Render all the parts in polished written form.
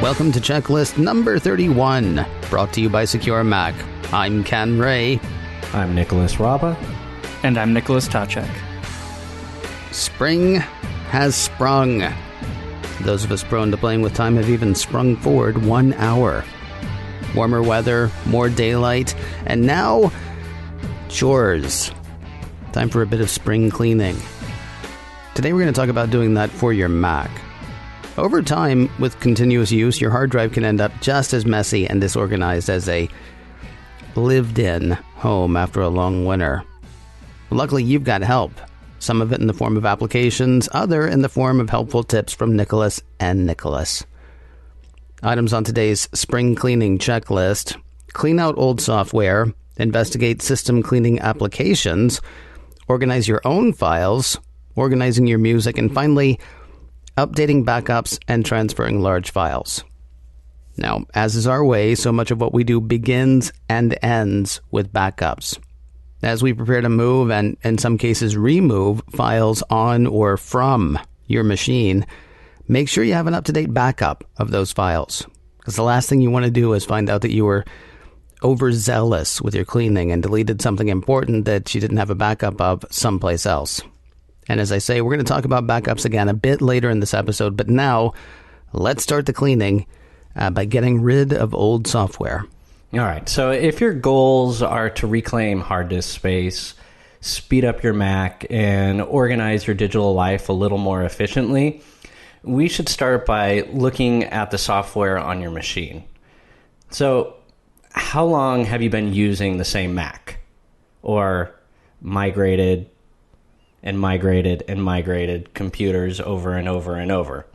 Welcome to checklist number 31, brought to you by Secure Mac. I'm Ken Ray. I'm Nicholas Raba. And I'm Nicholas Tacek. Spring has sprung. Those of us prone to playing with time have even sprung forward 1 hour. Warmer weather, more daylight, and now chores. Time for a bit of spring cleaning. Today we're going to talk about doing that for your Mac. Over time, with continuous use, your hard drive can end up just as messy and disorganized as a lived-in home after a long winter. Luckily, you've got help. Some of it in the form of applications, other in the form of helpful tips from Nicholas and Nicholas. Items on today's spring cleaning checklist: clean out old software, investigate system cleaning applications, organize your own files, organizing your music, and finally, updating backups and transferring large files. Now, as is our way, so much of what we do begins and ends with backups. As we prepare to move and, in some cases, remove files on or from your machine, make sure you have an up-to-date backup of those files. Because the last thing you want to do is find out that you were overzealous with your cleaning and deleted something important that you didn't have a backup of someplace else. And as I say, we're going to talk about backups again a bit later in this episode, but now let's start the cleaning by getting rid of old software. All right, so if your goals are to reclaim hard disk space, speed up your Mac, and organize your digital life a little more efficiently, we should start by looking at the software on your machine. So, how long have you been using the same Mac? Or migrated computers over and over and over?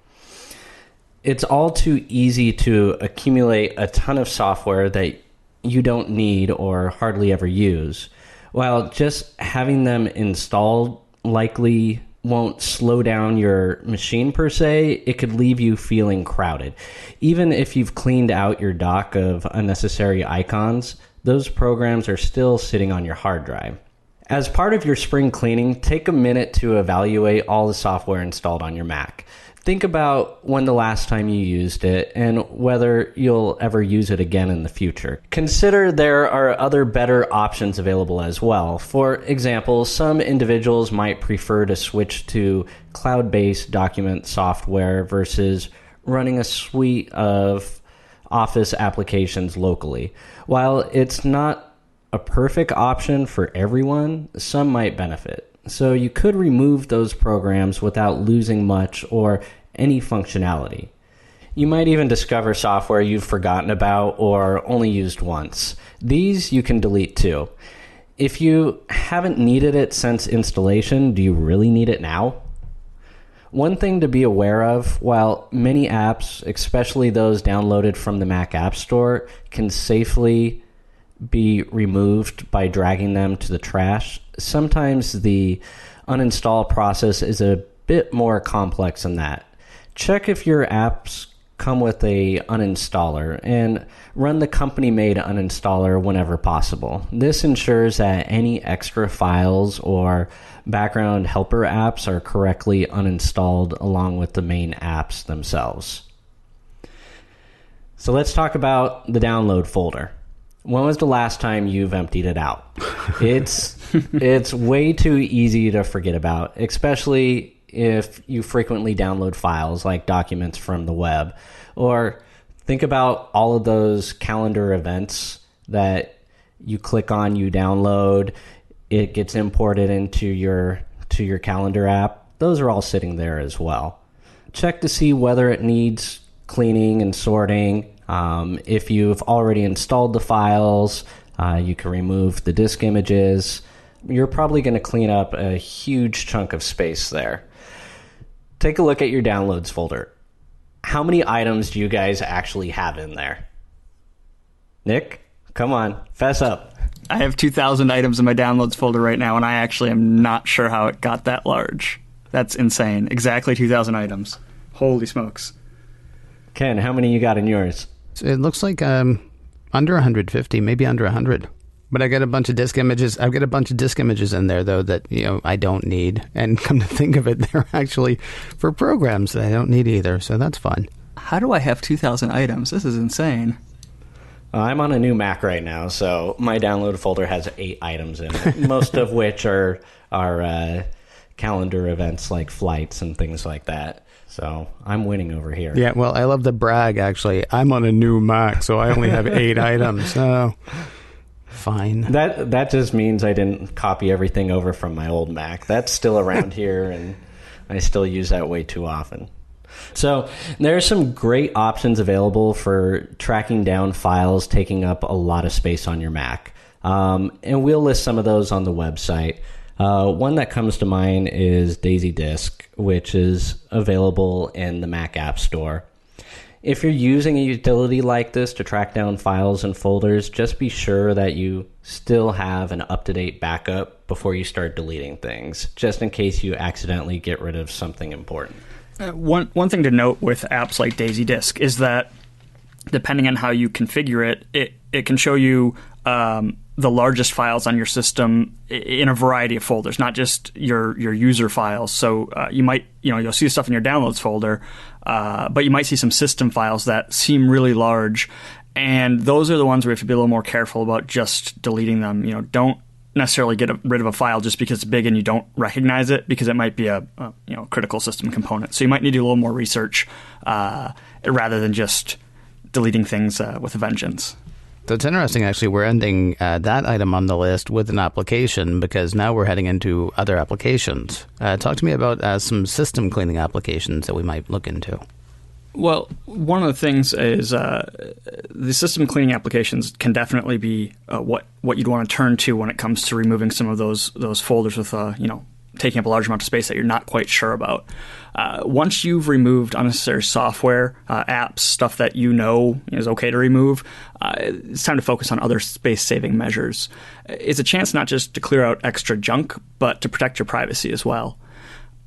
It's all too easy to accumulate a ton of software that you don't need or hardly ever use, while just having them installed likely won't slow down your machine per se. It could leave you feeling crowded. Even if you've cleaned out your dock of unnecessary icons, those programs are still sitting on your hard drive. As part of your spring cleaning, take a minute to evaluate all the software installed on your Mac. Think about when the last time you used it and whether you'll ever use it again in the future. Consider there are other better options available as well. For example, some individuals might prefer to switch to cloud-based document software versus running a suite of Office applications locally. While it's not a perfect option for everyone, some might benefit. So you could remove those programs without losing much or any functionality. You might even discover software you've forgotten about or only used once. These you can delete too. If you haven't needed it since installation, do you really need it now? One thing to be aware of: while many apps, especially those downloaded from the Mac App Store, can safely be removed by dragging them to the trash, sometimes the uninstall process is a bit more complex than that. Check if your apps come with a uninstaller and run the company-made uninstaller whenever possible. This ensures that any extra files or background helper apps are correctly uninstalled along with the main apps themselves. So let's talk about the download folder. When was the last time you've emptied it out? It's way too easy to forget about, especially if you frequently download files like documents from the web. Or think about all of those calendar events that you click on, you download, it gets imported into your calendar app. Those are all sitting there as well. Check to see whether it needs cleaning and sorting. If you've already installed the files, you can remove the disk images. You're probably going to clean up a huge chunk of space there. Take a look at your downloads folder. How many items do you guys actually have in there? Nick, come on, fess up. I have 2,000 items in my downloads folder right now, and I actually am not sure how it got that large. That's insane. Exactly 2,000 items. Holy smokes. Ken, how many you got in yours? It looks like under 150, maybe under 100. But I got a bunch of disk images. I've got a bunch of disk images in there, though, that I don't need. And come to think of it, they're actually for programs that I don't need either. So that's fun. How do I have 2,000 items? This is insane. I'm on a new Mac right now, so my download folder has 8 items in it, most of which are calendar events like flights and things like that. So I'm winning over here. Yeah, well, I love the brag, actually. I'm on a new Mac, so I only have 8 items. So, fine. That just means I didn't copy everything over from my old Mac. That's still around here, and I still use that way too often. So there are some great options available for tracking down files taking up a lot of space on your Mac. And we'll list some of those on the website. One that comes to mind is Daisy Disk, which is available in the Mac App Store. If you're using a utility like this to track down files and folders, just be sure that you still have an up-to-date backup before you start deleting things, just in case you accidentally get rid of something important. One thing to note with apps like Daisy Disk is that depending on how you configure it can show you the largest files on your system in a variety of folders, not just your user files. So you'll see stuff in your downloads folder, but you might see some system files that seem really large, and those are the ones where we have to be a little more careful about just deleting them. Don't necessarily get rid of a file just because it's big and you don't recognize it, because it might be a critical system component. So you might need to do a little more research rather than just deleting things with a vengeance. So it's interesting, actually. We're ending that item on the list with an application, because now we're heading into other applications. Talk to me about some system cleaning applications that we might look into. Well, one of the things is the system cleaning applications can definitely be what you'd want to turn to when it comes to removing some of those folders with taking up a large amount of space that you're not quite sure about. Once you've removed unnecessary software, apps, stuff that is okay to remove, it's time to focus on other space-saving measures. It's a chance not just to clear out extra junk, but to protect your privacy as well.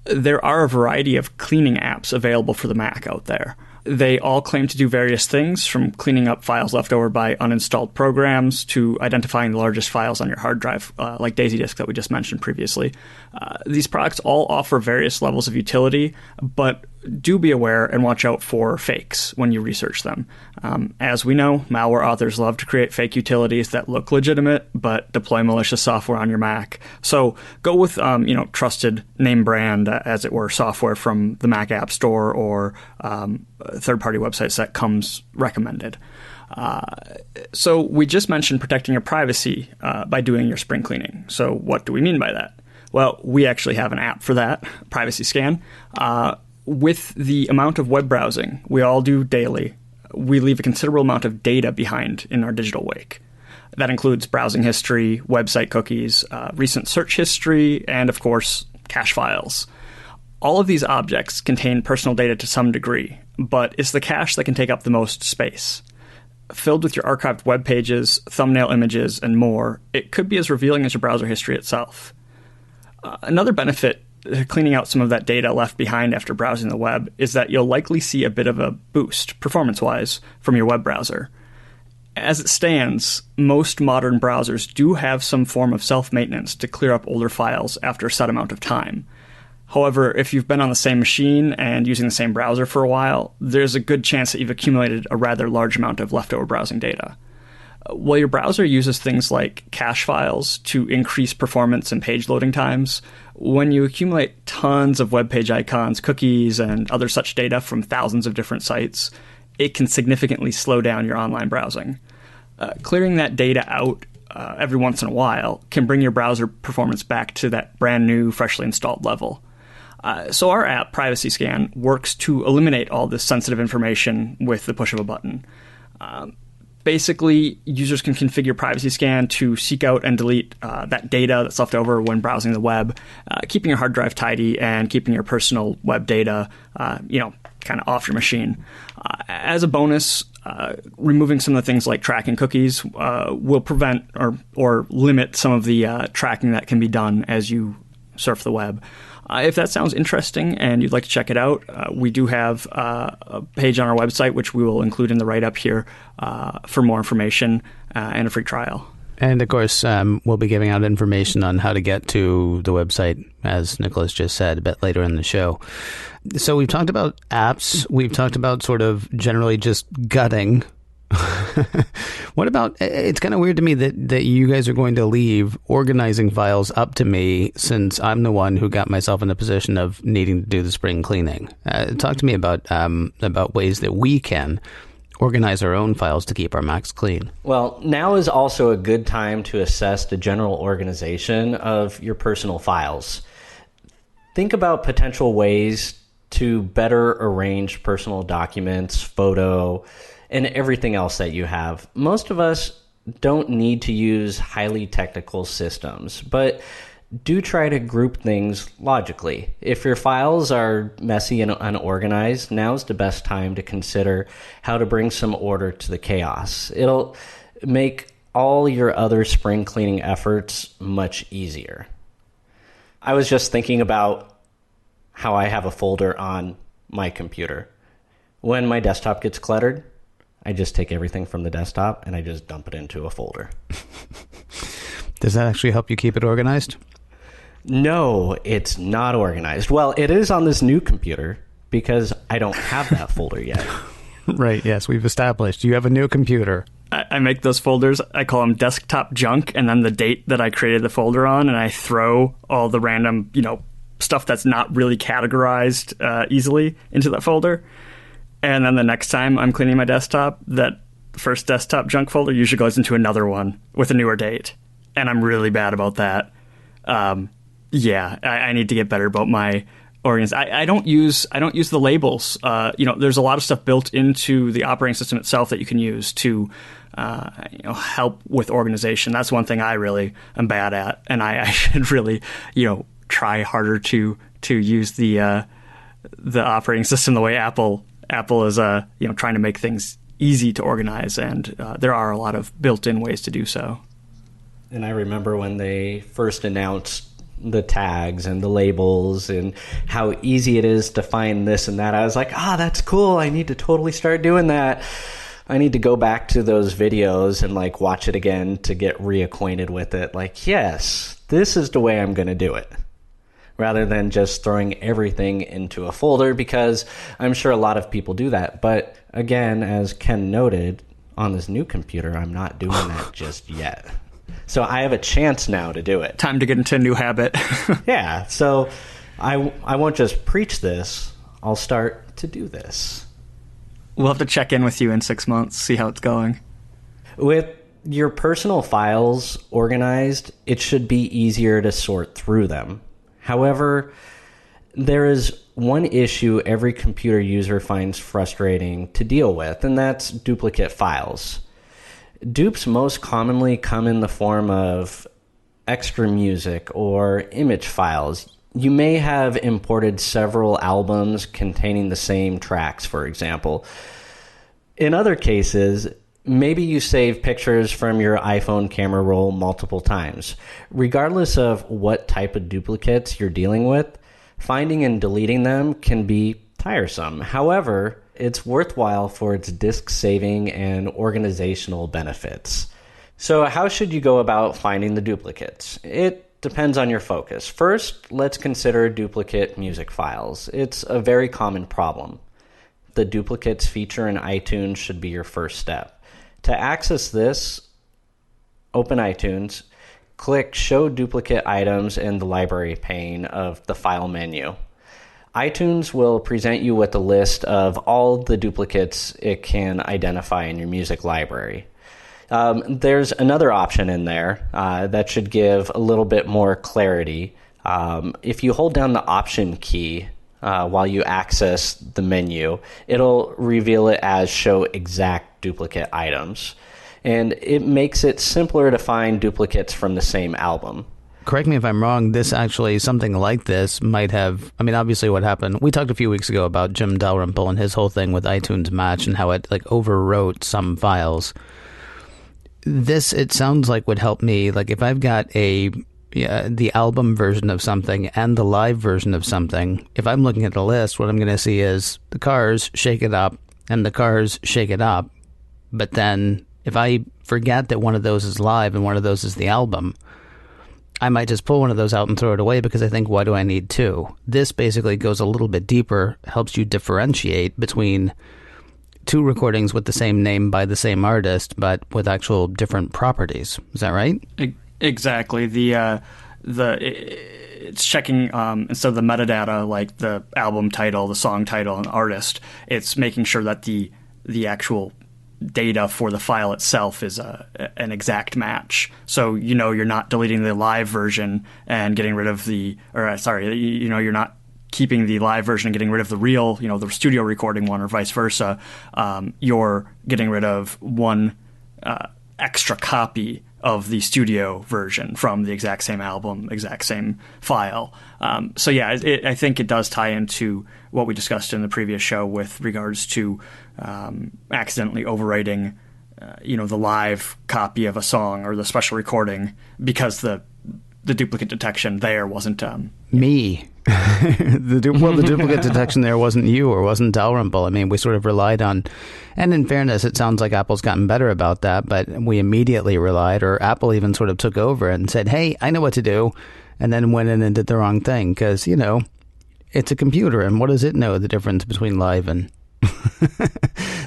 There are a variety of cleaning apps available for the Mac out there. They all claim to do various things, from cleaning up files left over by uninstalled programs to identifying the largest files on your hard drive, like Daisy Disk that we just mentioned previously. These products all offer various levels of utility, but do be aware and watch out for fakes when you research them. As we know, malware authors love to create fake utilities that look legitimate but deploy malicious software on your Mac. So go with trusted name brand, as it were, software from the Mac App Store or third-party websites that comes recommended. So we just mentioned protecting your privacy by doing your spring cleaning. So what do we mean by that? Well, we actually have an app for that, Privacy Scan. With the amount of web browsing we all do daily, we leave a considerable amount of data behind in our digital wake. That includes browsing history, website cookies, recent search history, and, of course, cache files. All of these objects contain personal data to some degree, but it's the cache that can take up the most space. Filled with your archived web pages, thumbnail images, and more, it could be as revealing as your browser history itself. Another benefit cleaning out some of that data left behind after browsing the web is that you'll likely see a bit of a boost, performance-wise, from your web browser. As it stands, most modern browsers do have some form of self-maintenance to clear up older files after a set amount of time. However, if you've been on the same machine and using the same browser for a while, there's a good chance that you've accumulated a rather large amount of leftover browsing data. While your browser uses things like cache files to increase performance and page loading times, when you accumulate tons of web page icons, cookies, and other such data from thousands of different sites, it can significantly slow down your online browsing. Clearing that data out every once in a while can bring your browser performance back to that brand new, freshly installed level. So our app, Privacy Scan, works to eliminate all this sensitive information with the push of a button. Basically, users can configure Privacy Scan to seek out and delete that data that's left over when browsing the web, keeping your hard drive tidy and keeping your personal web data, kind of off your machine. As a bonus, removing some of the things like tracking cookies will prevent or limit some of the tracking that can be done as you surf the web. If that sounds interesting and you'd like to check it out, we do have a page on our website, which we will include in the write-up here for more information and a free trial. And of course, we'll be giving out information on how to get to the website, as Nicholas just said, a bit later in the show. So we've talked about apps. We've talked about sort of generally just gutting. What about, it's kind of weird to me that you guys are going to leave organizing files up to me, since I'm the one who got myself in a position of needing to do the spring cleaning. Talk to me about ways that we can organize our own files to keep our Macs clean. Well, now is also a good time to assess the general organization of your personal files. Think about potential ways to better arrange personal documents, photo, and everything else that you have. Most of us don't need to use highly technical systems, but do try to group things logically. If your files are messy and unorganized, now's the best time to consider how to bring some order to the chaos. It'll make all your other spring cleaning efforts much easier. I was just thinking about how I have a folder on my computer. When my desktop gets cluttered, I just take everything from the desktop and I just dump it into a folder. Does that actually help you keep it organized? No, it's not organized. Well, it is on this new computer because I don't have that folder yet. Right, yes, we've established. You have a new computer. I make those folders, I call them desktop junk, and then the date that I created the folder on, and I throw all the random, stuff that's not really categorized easily into that folder. And then the next time I'm cleaning my desktop, that first desktop junk folder usually goes into another one with a newer date. And I'm really bad about that. I need to get better about my organization. I don't use the labels. There's a lot of stuff built into the operating system itself that you can use to help with organization. That's one thing I really am bad at, and I should really try harder to use the operating system the way Apple is trying to make things easy to organize, and there are a lot of built-in ways to do so. And I remember when they first announced the tags and the labels and how easy it is to find this and that. I was like, that's cool. I need to totally start doing that. I need to go back to those videos and watch it again to get reacquainted with it. Yes, this is the way I'm going to do it, rather than just throwing everything into a folder, because I'm sure a lot of people do that. But again, as Ken noted, on this new computer, I'm not doing that just yet. So I have a chance now to do it. Time to get into a new habit. Yeah, so I won't just preach this. I'll start to do this. We'll have to check in with you in 6 months, see how it's going. With your personal files organized, it should be easier to sort through them. However, there is one issue every computer user finds frustrating to deal with, and that's duplicate files. Dupes most commonly come in the form of extra music or image files. You may have imported several albums containing the same tracks, for example. In other cases, maybe you save pictures from your iPhone camera roll multiple times. Regardless of what type of duplicates you're dealing with, finding and deleting them can be tiresome. However, it's worthwhile for its disk saving and organizational benefits. So how should you go about finding the duplicates? It depends on your focus. First, let's consider duplicate music files. It's a very common problem. The duplicates feature in iTunes should be your first step. To access this, open iTunes, click Show Duplicate Items in the Library pane of the File menu. iTunes will present you with a list of all the duplicates it can identify in your music library. There's another option in there that should give a little bit more clarity. If you hold down the Option key while you access the menu, it'll reveal it as Show Exact Duplicate Items. And it makes it simpler to find duplicates from the same album. Correct me if I'm wrong, something like this might have, obviously what happened, we talked a few weeks ago about Jim Dalrymple and his whole thing with iTunes Match and how it overwrote some files. This, it sounds like, would help me, if I've got the album version of something and the live version of something, if I'm looking at the list, what I'm going to see is the Cars, Shake It Up, and the Cars, Shake It Up. But then if I forget that one of those is live and one of those is the album, I might just pull one of those out and throw it away because I think, why do I need two? This basically goes a little bit deeper, helps you differentiate between two recordings with the same name by the same artist, but with actual different properties. Is that right? Exactly. It's checking instead of the metadata, like the album title, the song title, and artist, it's making sure that the actual data for the file itself is an exact match. So you're not deleting the live version and getting rid of you're not keeping the live version and getting rid of the real, the studio recording one, or vice versa. You're getting rid of one extra copy of the studio version from the exact same album, exact same file. I think it does tie into what we discussed in the previous show with regards to accidentally overwriting, the live copy of a song or the special recording because the duplicate detection there wasn't me. The duplicate detection there wasn't you or wasn't Dalrymple. I mean, we sort of relied on, and in fairness, it sounds like Apple's gotten better about that, but we immediately relied, or Apple even sort of took over and said, hey, I know what to do, and then went in and did the wrong thing because, it's a computer, and what does it know the difference between live and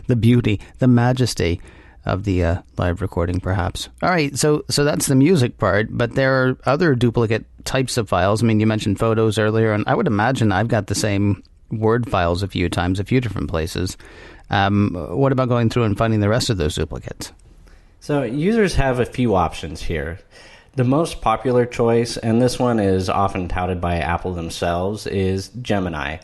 the beauty, the majesty of the live recording, perhaps. All right, so that's the music part, but there are other duplicate types of files. I mean, you mentioned photos earlier, and I would imagine I've got the same Word files a few times, a few different places. What about going through and finding the rest of those duplicates? So users have a few options here. The most popular choice, and this one is often touted by Apple themselves, is Gemini.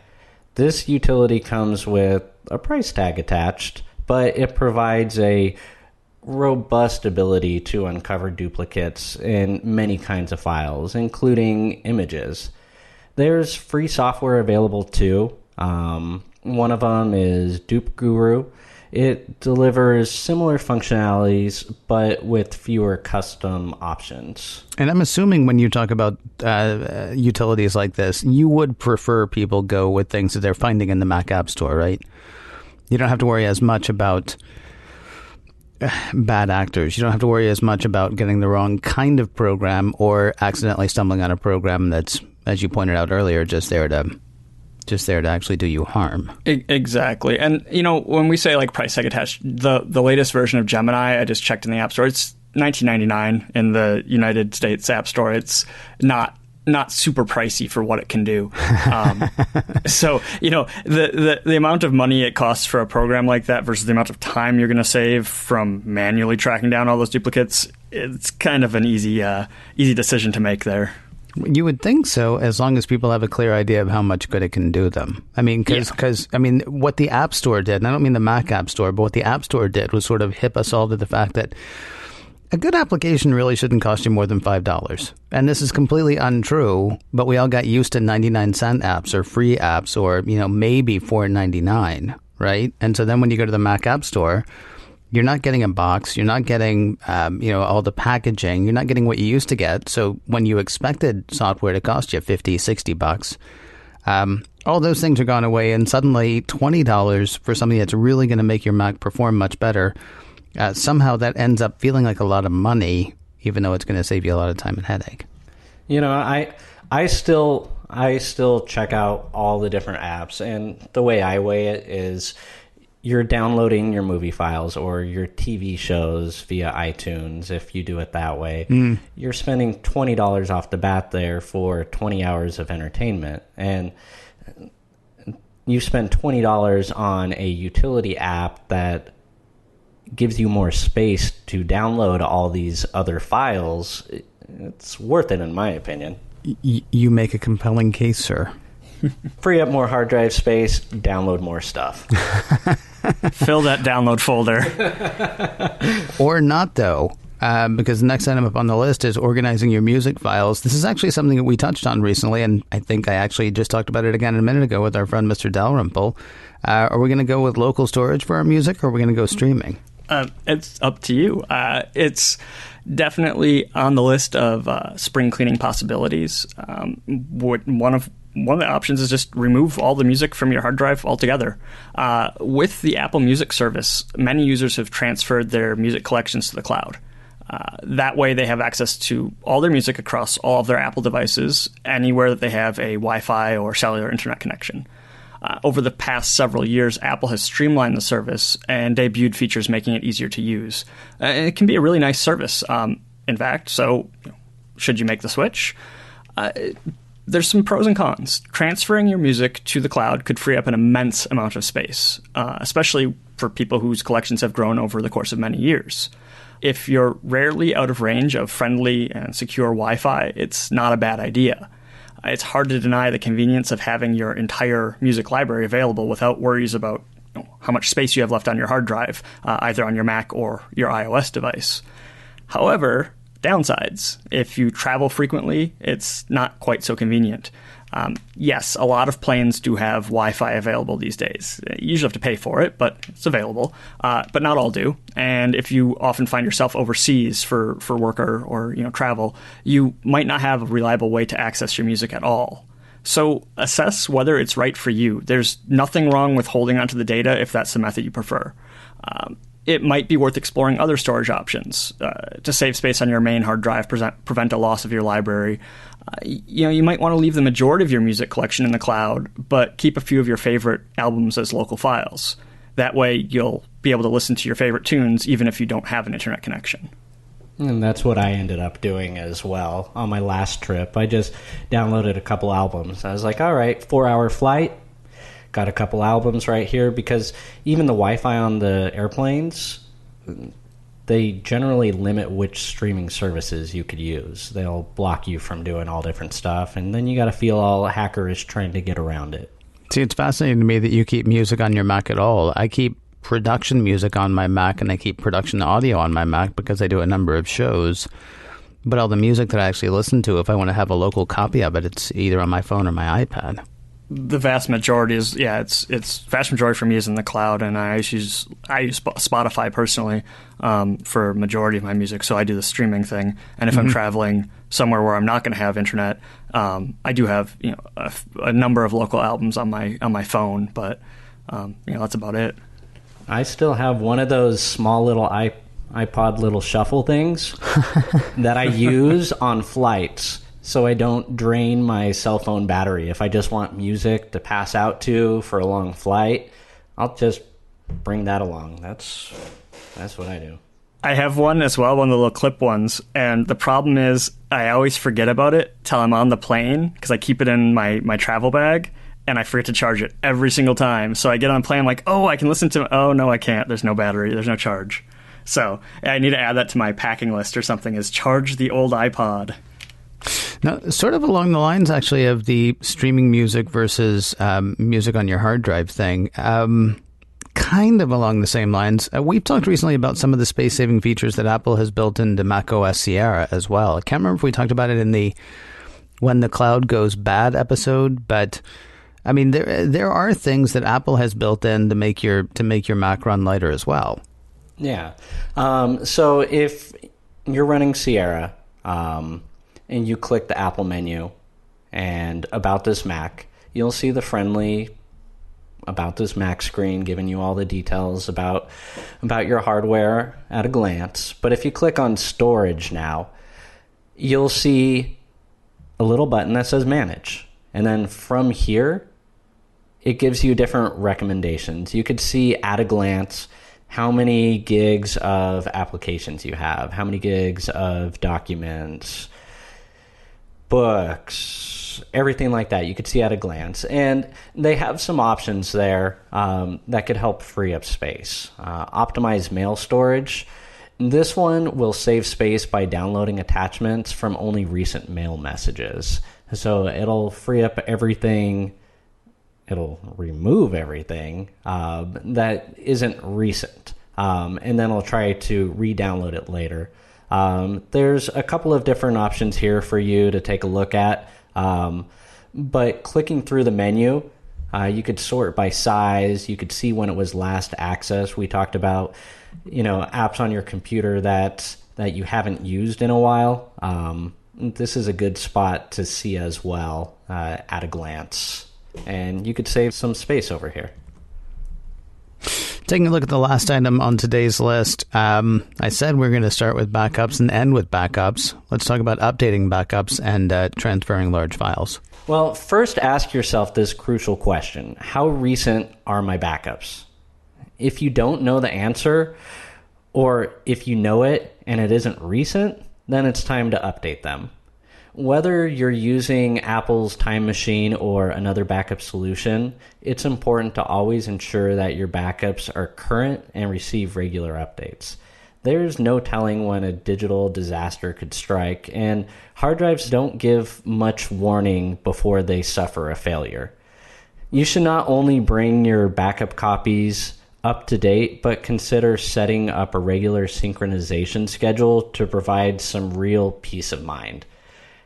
This utility comes with a price tag attached, but it provides a robust ability to uncover duplicates in many kinds of files, including images. There's free software available too. One of them is Dupe Guru. It delivers similar functionalities, but with fewer custom options. And I'm assuming when you talk about utilities like this, you would prefer people go with things that they're finding in the Mac App Store, right? You don't have to worry as much about bad actors. You don't have to worry as much about getting the wrong kind of program or accidentally stumbling on a program that's, as you pointed out earlier, just there to actually do you harm. Exactly. And, when we say like price tag attached, the latest version of Gemini, I just checked in the App Store, it's $19.99 in the United States App Store. It's not super pricey for what it can do. So, the amount of money it costs for a program like that versus the amount of time you're going to save from manually tracking down all those duplicates, it's kind of an easy decision to make there. You would think so, as long as people have a clear idea of how much good it can do them. I mean, because what the App Store did, and I don't mean the Mac App Store, but what the App Store did was sort of hip us all to the fact that a good application really shouldn't cost you more than $5. And this is completely untrue, but we all got used to 99-cent apps or free apps or, maybe $4.99, right? And so then when you go to the Mac App Store, you're not getting a box, you're not getting, all the packaging, you're not getting what you used to get. So when you expected software to cost you $50, $60, all those things are gone away, and suddenly $20 for something that's really going to make your Mac perform much better. Somehow that ends up feeling like a lot of money, even though it's going to save you a lot of time and headache. I still check out all the different apps, and the way I weigh it is you're downloading your movie files or your TV shows via iTunes. If you do it that way, you're spending $20 off the bat there for 20 hours of entertainment, and you spend $20 on a utility app that gives you more space to download all these other files. It's worth it, in my opinion. You make a compelling case, sir. Free up more hard drive space, download more stuff. Fill that download folder. Or not, though, because the next item up on the list is organizing your music files. This is actually something that we touched on recently, and I think I actually just talked about it again a minute ago with our friend Mr. Dalrymple. Are we going to go with local storage for our music, or are we going to go streaming? It's up to you. It's definitely on the list of spring cleaning possibilities. One of one of the options is just remove all the music from your hard drive altogether. With the Apple Music service, many users have transferred their music collections to the cloud. That way they have access to all their music across all of their Apple devices, anywhere that they have a Wi-Fi or cellular internet connection. Over the past several years, Apple has streamlined the service and debuted features making it easier to use. And it can be a really nice service, in fact. So should you make the switch? There's some pros and cons. Transferring your music to the cloud could free up an immense amount of space, especially for people whose collections have grown over the course of many years. If you're rarely out of range of friendly and secure Wi-Fi, it's not a bad idea. It's hard to deny the convenience of having your entire music library available without worries about how much space you have left on your hard drive, either on your Mac or your iOS device. However, downsides. If you travel frequently, it's not quite so convenient. Yes, a lot of planes do have Wi-Fi available these days. You usually have to pay for it, but it's available. But not all do. And if you often find yourself overseas for work or travel, you might not have a reliable way to access your music at all. So assess whether it's right for you. There's nothing wrong with holding onto the data if that's the method you prefer. It might be worth exploring other storage options to save space on your main hard drive, prevent a loss of your library. You might want to leave the majority of your music collection in the cloud, but keep a few of your favorite albums as local files. That way, you'll be able to listen to your favorite tunes even if you don't have an internet connection. And that's what I ended up doing as well on my last trip. I just downloaded a couple albums. I was like, all right, 4-hour flight. Got a couple albums right here, because even the Wi-Fi on the airplanes, they generally limit which streaming services you could use. They'll block you from doing all different stuff, and then you got to feel all hackerish trying to get around it. See, it's fascinating to me that you keep music on your Mac at all. I keep production music on my Mac, and I keep production audio on my Mac because I do a number of shows. But all the music that I actually listen to, if I want to have a local copy of it, it's either on my phone or my iPad. The vast majority is, it's vast majority for me is in the cloud, and I use Spotify personally for majority of my music. So I do the streaming thing, and if I'm traveling somewhere where I'm not going to have internet, I do have a number of local albums on my phone, but that's about it. I still have one of those small little iPod little shuffle things that I use on flights, so I don't drain my cell phone battery. If I just want music to pass out to for a long flight, I'll just bring that along. That's what I do. I have one as well, one of the little clip ones, and the problem is I always forget about it till I'm on the plane because I keep it in my travel bag, and I forget to charge it every single time. So I get on a plane, I'm like, oh, I can listen to it. Oh, no, I can't. There's no battery. There's no charge. So I need to add that to my packing list or something, is charge the old iPod. Now, sort of along the lines, actually, of the streaming music versus music on your hard drive thing, kind of along the same lines, we've talked recently about some of the space-saving features that Apple has built into macOS Sierra as well. I can't remember if we talked about it in the When the Cloud Goes Bad episode, but I mean, there are things that Apple has built in to make your Mac run lighter as well. Yeah. So if you're running Sierra, and you click the Apple menu and About This Mac, you'll see the friendly About This Mac screen giving you all the details about your hardware at a glance. But if you click on Storage now, you'll see a little button that says Manage. And then from here, it gives you different recommendations. You could see at a glance how many gigs of applications you have, how many gigs of documents, books, everything like that. You could see at a glance. And they have some options there that could help free up space. Optimize mail storage. This one will save space by downloading attachments from only recent mail messages. So it'll free up everything. It'll remove everything that isn't recent. And then I'll try to re-download it later. There's a couple of different options here for you to take a look at. But clicking through the menu, you could sort by size. You could see when it was last accessed. We talked about, apps on your computer that you haven't used in a while. this is a good spot to see as well at a glance. And you could save some space over here. Taking a look at the last item on today's list, I said we're going to start with backups and end with backups. Let's talk about updating backups and transferring large files. Well, first ask yourself this crucial question. How recent are my backups? If you don't know the answer, or if you know it and it isn't recent, then it's time to update them. Whether you're using Apple's Time Machine or another backup solution, it's important to always ensure that your backups are current and receive regular updates. There's no telling when a digital disaster could strike, and hard drives don't give much warning before they suffer a failure. You should not only bring your backup copies up to date, but consider setting up a regular synchronization schedule to provide some real peace of mind.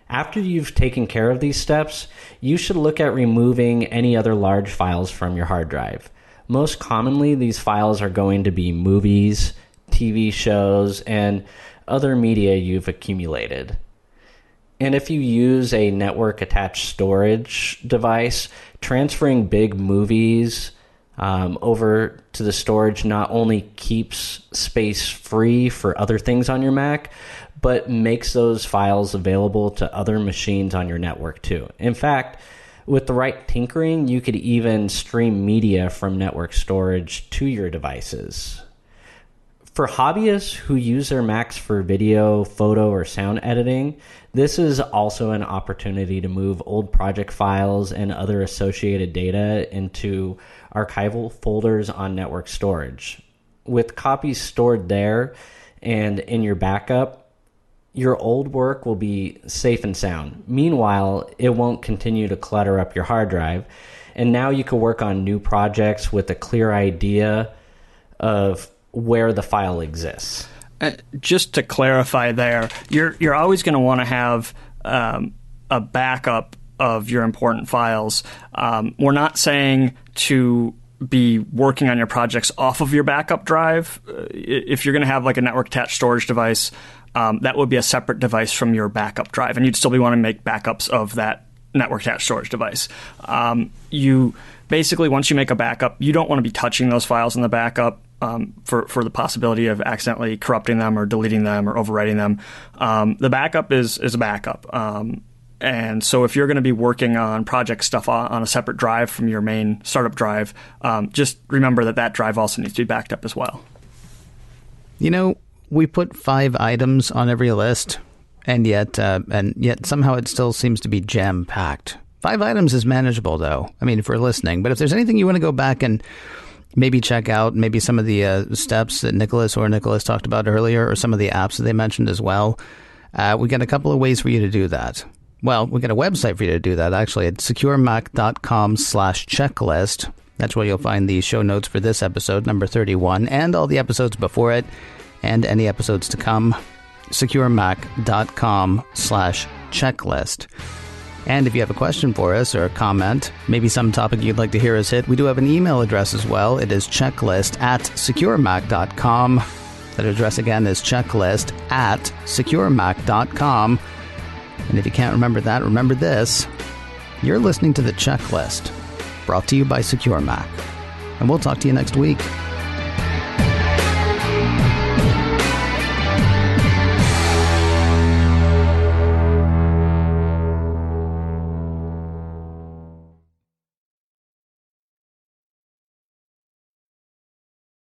After you've taken care of these steps, you should look at removing any other large files from your hard drive. Most commonly, these files are going to be movies, TV shows, and other media you've accumulated. And if you use a network-attached storage device, transferring big movies over to the storage not only keeps space free for other things on your Mac, but makes those files available to other machines on your network too. In fact, with the right tinkering, you could even stream media from network storage to your devices. For hobbyists who use their Macs for video, photo, or sound editing, this is also an opportunity to move old project files and other associated data into archival folders on network storage. With copies stored there and in your backup, your old work will be safe and sound. Meanwhile, it won't continue to clutter up your hard drive. And now you can work on new projects with a clear idea of where the file exists. Just to clarify there, you're always going to want to have a backup of your important files. We're not saying to be working on your projects off of your backup drive. If you're going to have like a network attached storage device, that would be a separate device from your backup drive, and you'd still be wanting to make backups of that network attached storage device. You basically, once you make a backup, you don't want to be touching those files in the backup for the possibility of accidentally corrupting them or deleting them or overwriting them. The backup is a backup. And so if you're going to be working on project stuff on a separate drive from your main startup drive, just remember that drive also needs to be backed up as well. You know, we put 5 items on every list, and yet somehow it still seems to be jam-packed. 5 items is manageable, though. I mean, if we're listening. But if there's anything you want to go back and maybe check out, maybe some of the steps that Nicholas talked about earlier, or some of the apps that they mentioned as well, we got a couple of ways for you to do that. Well, we got a website for you to do that, actually, at securemac.com/checklist. That's where you'll find the show notes for this episode, number 31, and all the episodes before it, and any episodes to come. securemac.com/checklist. And if you have a question for us or a comment, maybe some topic you'd like to hear us hit, we do have an email address as well. It is checklist@securemac.com. That address again is checklist@securemac.com. And if you can't remember that, remember this. You're listening to The Checklist, brought to you by Secure Mac. And we'll talk to you next week.